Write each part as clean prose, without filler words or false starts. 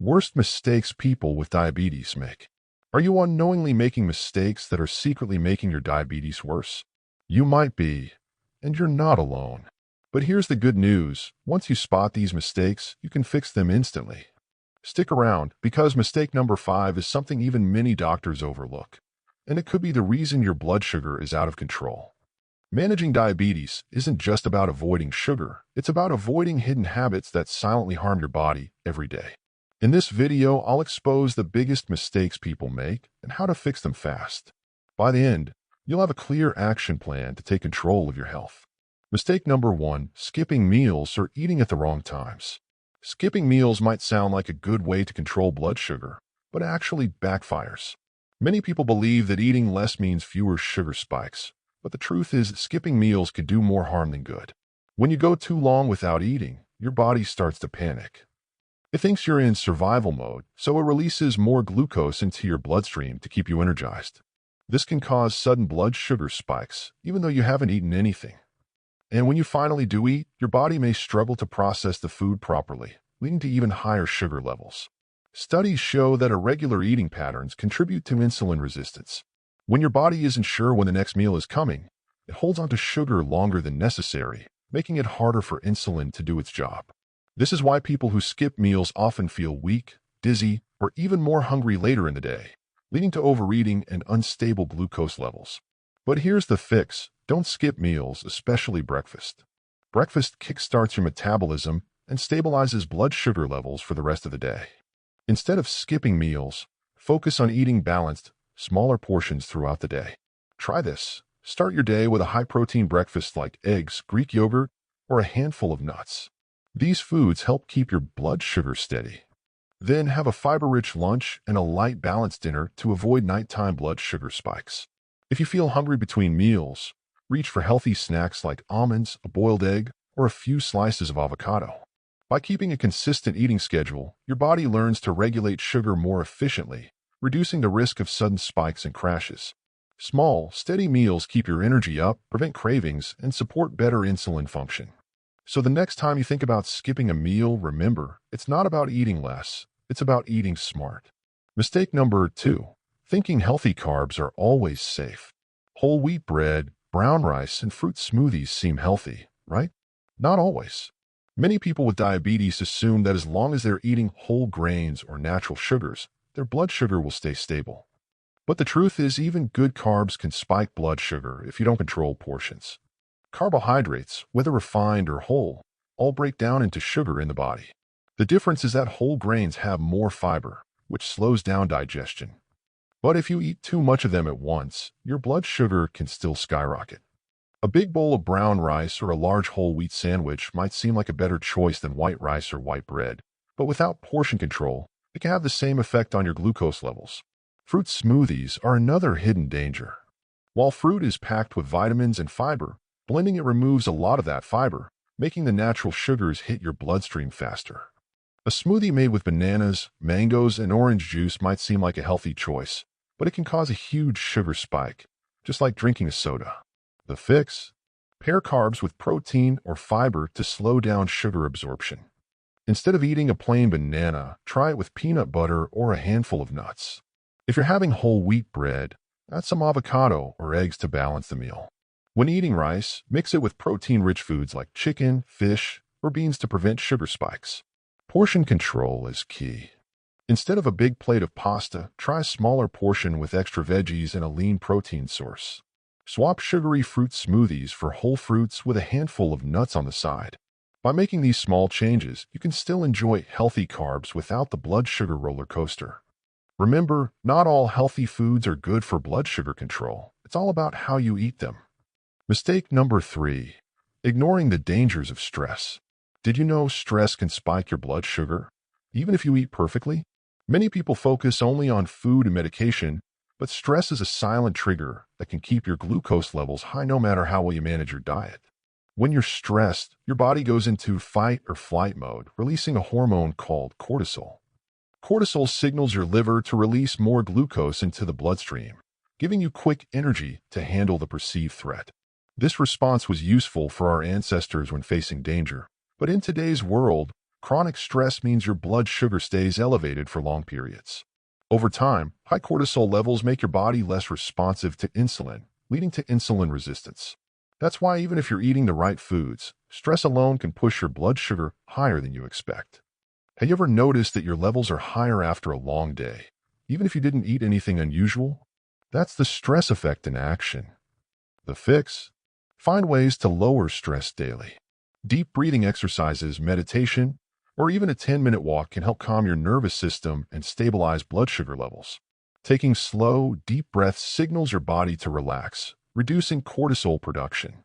Worst mistakes people with diabetes make. Are you unknowingly making mistakes that are secretly making your diabetes worse? You might be, and you're not alone. But here's the good news. Once you spot these mistakes, you can fix them instantly. Stick around, because mistake number 5 is something even many doctors overlook. And it could be the reason your blood sugar is out of control. Managing diabetes isn't just about avoiding sugar. It's about avoiding hidden habits that silently harm your body every day. In this video, I'll expose the biggest mistakes people make and how to fix them fast. By the end, you'll have a clear action plan to take control of your health. Mistake number 1, skipping meals or eating at the wrong times. Skipping meals might sound like a good way to control blood sugar, but it actually backfires. Many people believe that eating less means fewer sugar spikes, but the truth is skipping meals can do more harm than good. When you go too long without eating, your body starts to panic. It thinks you're in survival mode, so it releases more glucose into your bloodstream to keep you energized. This can cause sudden blood sugar spikes, even though you haven't eaten anything. And when you finally do eat, your body may struggle to process the food properly, leading to even higher sugar levels. Studies show that irregular eating patterns contribute to insulin resistance. When your body isn't sure when the next meal is coming, it holds onto sugar longer than necessary, making it harder for insulin to do its job. This is why people who skip meals often feel weak, dizzy, or even more hungry later in the day, leading to overeating and unstable glucose levels. But here's the fix. Don't skip meals, especially breakfast. Breakfast kickstarts your metabolism and stabilizes blood sugar levels for the rest of the day. Instead of skipping meals, focus on eating balanced, smaller portions throughout the day. Try this. Start your day with a high-protein breakfast like eggs, Greek yogurt, or a handful of nuts. These foods help keep your blood sugar steady. Then have a fiber-rich lunch and a light, balanced dinner to avoid nighttime blood sugar spikes. If you feel hungry between meals, reach for healthy snacks like almonds, a boiled egg, or a few slices of avocado. By keeping a consistent eating schedule, your body learns to regulate sugar more efficiently, reducing the risk of sudden spikes and crashes. Small, steady meals keep your energy up, prevent cravings, and support better insulin function. So the next time you think about skipping a meal, remember, it's not about eating less, it's about eating smart. Mistake number 2, thinking healthy carbs are always safe. Whole wheat bread, brown rice, and fruit smoothies seem healthy, right? Not always. Many people with diabetes assume that as long as they're eating whole grains or natural sugars, their blood sugar will stay stable. But the truth is, even good carbs can spike blood sugar if you don't control portions. Carbohydrates, whether refined or whole, all break down into sugar in the body. The difference is that whole grains have more fiber, which slows down digestion. But if you eat too much of them at once, your blood sugar can still skyrocket. A big bowl of brown rice or a large whole wheat sandwich might seem like a better choice than white rice or white bread, but without portion control, it can have the same effect on your glucose levels. Fruit smoothies are another hidden danger. While fruit is packed with vitamins and fiber, blending it removes a lot of that fiber, making the natural sugars hit your bloodstream faster. A smoothie made with bananas, mangoes, and orange juice might seem like a healthy choice, but it can cause a huge sugar spike, just like drinking a soda. The fix? Pair carbs with protein or fiber to slow down sugar absorption. Instead of eating a plain banana, try it with peanut butter or a handful of nuts. If you're having whole wheat bread, add some avocado or eggs to balance the meal. When eating rice, mix it with protein-rich foods like chicken, fish, or beans to prevent sugar spikes. Portion control is key. Instead of a big plate of pasta, try a smaller portion with extra veggies and a lean protein source. Swap sugary fruit smoothies for whole fruits with a handful of nuts on the side. By making these small changes, you can still enjoy healthy carbs without the blood sugar roller coaster. Remember, not all healthy foods are good for blood sugar control. It's all about how you eat them. Mistake number 3, ignoring the dangers of stress. Did you know stress can spike your blood sugar, even if you eat perfectly? Many people focus only on food and medication, but stress is a silent trigger that can keep your glucose levels high no matter how well you manage your diet. When you're stressed, your body goes into fight or flight mode, releasing a hormone called cortisol. Cortisol signals your liver to release more glucose into the bloodstream, giving you quick energy to handle the perceived threat. This response was useful for our ancestors when facing danger, but in today's world, Chronic stress means your blood sugar stays elevated for long periods. Over time, high cortisol levels make your body less responsive to insulin, leading to insulin resistance. That's why even if you're eating the right foods, stress alone can push your blood sugar higher than you expect. Have you ever noticed that your levels are higher after a long day, even if you didn't eat anything unusual? That's the stress effect in action. The fix? Find ways to lower stress daily. Deep breathing exercises, meditation, or even a 10-minute walk can help calm your nervous system and stabilize blood sugar levels. Taking slow, deep breaths signals your body to relax, reducing cortisol production.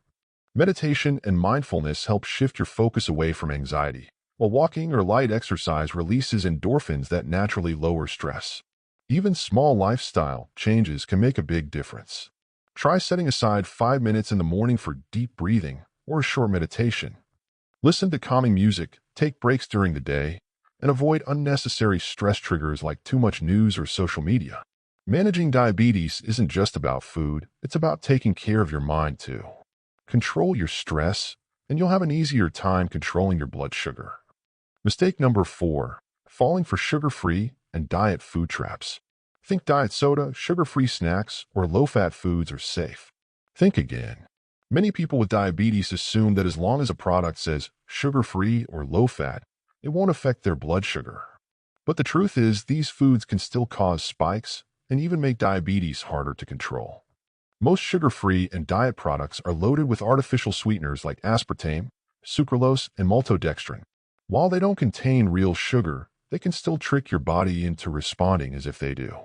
Meditation and mindfulness help shift your focus away from anxiety, while walking or light exercise releases endorphins that naturally lower stress. Even small lifestyle changes can make a big difference. Try setting aside 5 minutes in the morning for deep breathing or a short meditation. Listen to calming music, take breaks during the day, and avoid unnecessary stress triggers like too much news or social media. Managing diabetes isn't just about food, it's about taking care of your mind too. Control your stress, and you'll have an easier time controlling your blood sugar. Mistake number 4, falling for sugar-free and diet food traps. Think diet soda, sugar-free snacks, or low-fat foods are safe. Think again. Many people with diabetes assume that as long as a product says sugar-free or low-fat, it won't affect their blood sugar. But the truth is, these foods can still cause spikes and even make diabetes harder to control. Most sugar-free and diet products are loaded with artificial sweeteners like aspartame, sucralose, and maltodextrin. While they don't contain real sugar, they can still trick your body into responding as if they do.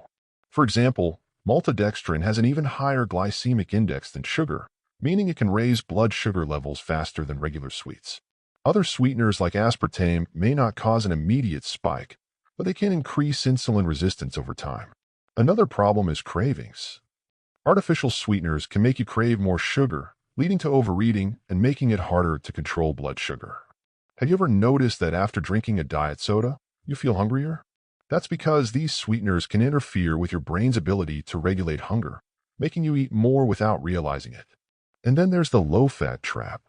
For example, maltodextrin has an even higher glycemic index than sugar, meaning it can raise blood sugar levels faster than regular sweets. Other sweeteners like aspartame may not cause an immediate spike, but they can increase insulin resistance over time. Another problem is cravings. Artificial sweeteners can make you crave more sugar, leading to overeating and making it harder to control blood sugar. Have you ever noticed that after drinking a diet soda, you feel hungrier? That's because these sweeteners can interfere with your brain's ability to regulate hunger, making you eat more without realizing it. And then there's the low-fat trap.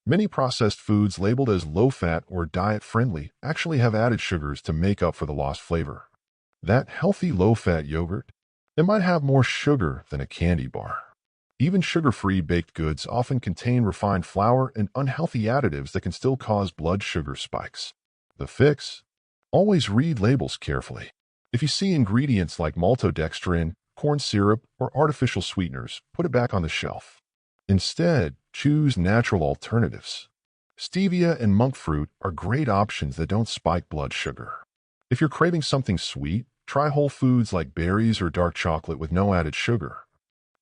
Many processed foods labeled as low-fat or diet-friendly actually have added sugars to make up for the lost flavor. That healthy low-fat yogurt, it might have more sugar than a candy bar. Even sugar-free baked goods often contain refined flour and unhealthy additives that can still cause blood sugar spikes. The fix? Always read labels carefully. If you see ingredients like maltodextrin, corn syrup, or artificial sweeteners, put it back on the shelf. Instead, choose natural alternatives. Stevia and monk fruit are great options that don't spike blood sugar. If you're craving something sweet, try whole foods like berries or dark chocolate with no added sugar.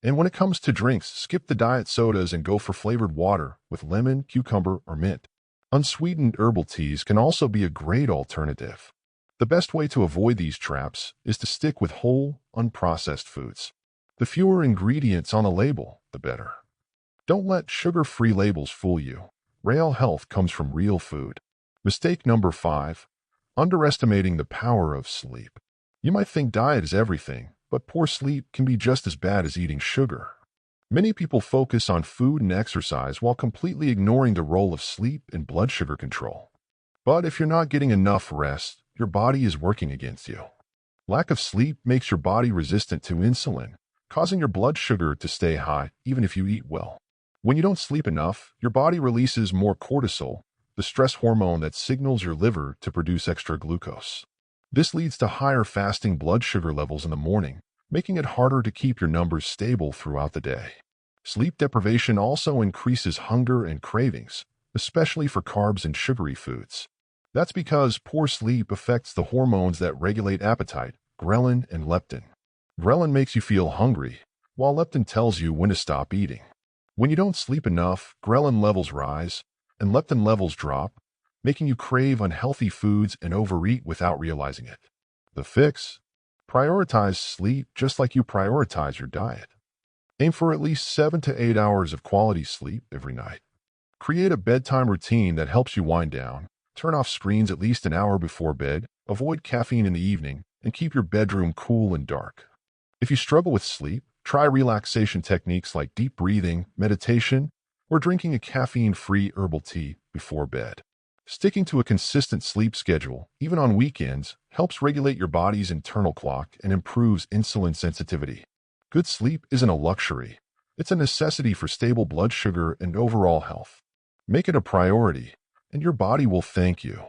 And when it comes to drinks, skip the diet sodas and go for flavored water with lemon, cucumber, or mint. Unsweetened herbal teas can also be a great alternative. The best way to avoid these traps is to stick with whole, unprocessed foods. The fewer ingredients on a label, the better. Don't let sugar-free labels fool you. Real health comes from real food. Mistake number 5, underestimating the power of sleep. You might think diet is everything, but poor sleep can be just as bad as eating sugar. Many people focus on food and exercise while completely ignoring the role of sleep in blood sugar control. But if you're not getting enough rest, your body is working against you. Lack of sleep makes your body resistant to insulin, causing your blood sugar to stay high even if you eat well. When you don't sleep enough, your body releases more cortisol, the stress hormone that signals your liver to produce extra glucose. This leads to higher fasting blood sugar levels in the morning, making it harder to keep your numbers stable throughout the day. Sleep deprivation also increases hunger and cravings, especially for carbs and sugary foods. That's because poor sleep affects the hormones that regulate appetite, ghrelin and leptin. Ghrelin makes you feel hungry, while leptin tells you when to stop eating. When you don't sleep enough, ghrelin levels rise, and leptin levels drop, making you crave unhealthy foods and overeat without realizing it. The fix? Prioritize sleep just like you prioritize your diet. Aim for at least 7 to 8 hours of quality sleep every night. Create a bedtime routine that helps you wind down. Turn off screens at least an hour before bed, avoid caffeine in the evening, and keep your bedroom cool and dark. If you struggle with sleep, try relaxation techniques like deep breathing, meditation, or drinking a caffeine-free herbal tea before bed. Sticking to a consistent sleep schedule, even on weekends, helps regulate your body's internal clock and improves insulin sensitivity. Good sleep isn't a luxury. It's a necessity for stable blood sugar and overall health. Make it a priority, and your body will thank you.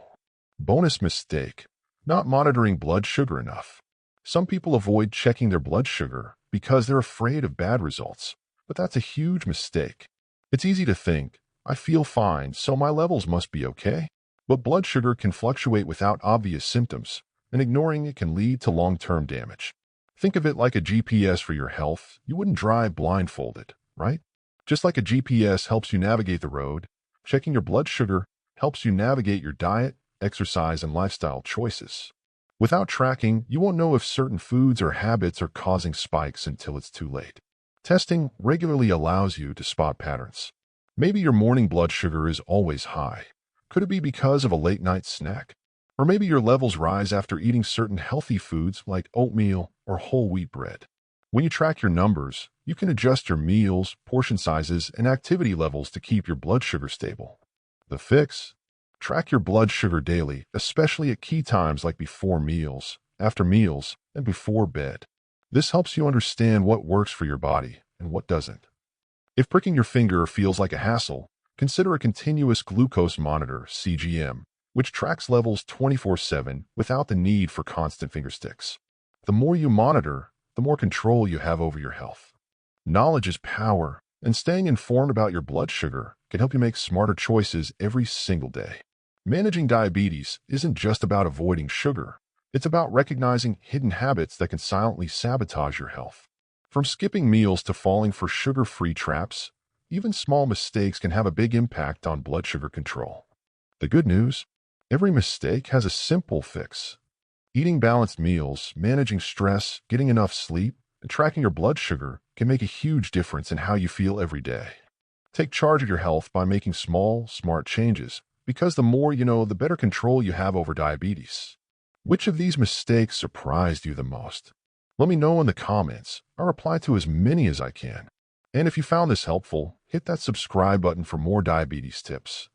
Bonus mistake: not monitoring blood sugar enough. Some people avoid checking their blood sugar because they're afraid of bad results, but that's a huge mistake. It's easy to think, I feel fine, so my levels must be okay. But blood sugar can fluctuate without obvious symptoms, and ignoring it can lead to long-term damage. Think of it like a GPS for your health. You wouldn't drive blindfolded, right? Just like a GPS helps you navigate the road, checking your blood sugar helps you navigate your diet, exercise, and lifestyle choices. Without tracking, you won't know if certain foods or habits are causing spikes until it's too late. Testing regularly allows you to spot patterns. Maybe your morning blood sugar is always high. Could it be because of a late-night snack? Or maybe your levels rise after eating certain healthy foods like oatmeal or whole wheat bread. When you track your numbers, you can adjust your meals, portion sizes, and activity levels to keep your blood sugar stable. The fix: track your blood sugar daily, especially at key times like before meals, after meals, and before bed. This helps you understand what works for your body and what doesn't. If pricking your finger feels like a hassle, consider a continuous glucose monitor, CGM, which tracks levels 24/7 without the need for constant finger sticks. The more you monitor, the more control you have over your health. Knowledge is power, and staying informed about your blood sugar can help you make smarter choices every single day. Managing diabetes isn't just about avoiding sugar. It's about recognizing hidden habits that can silently sabotage your health. From skipping meals to falling for sugar-free traps, even small mistakes can have a big impact on blood sugar control. The good news: every mistake has a simple fix. Eating balanced meals, managing stress, getting enough sleep, and tracking your blood sugar can make a huge difference in how you feel every day. Take charge of your health by making small, smart changes, because the more you know, the better control you have over diabetes. Which of these mistakes surprised you the most? Let me know in the comments. I'll reply to as many as I can. And if you found this helpful, hit that subscribe button for more diabetes tips.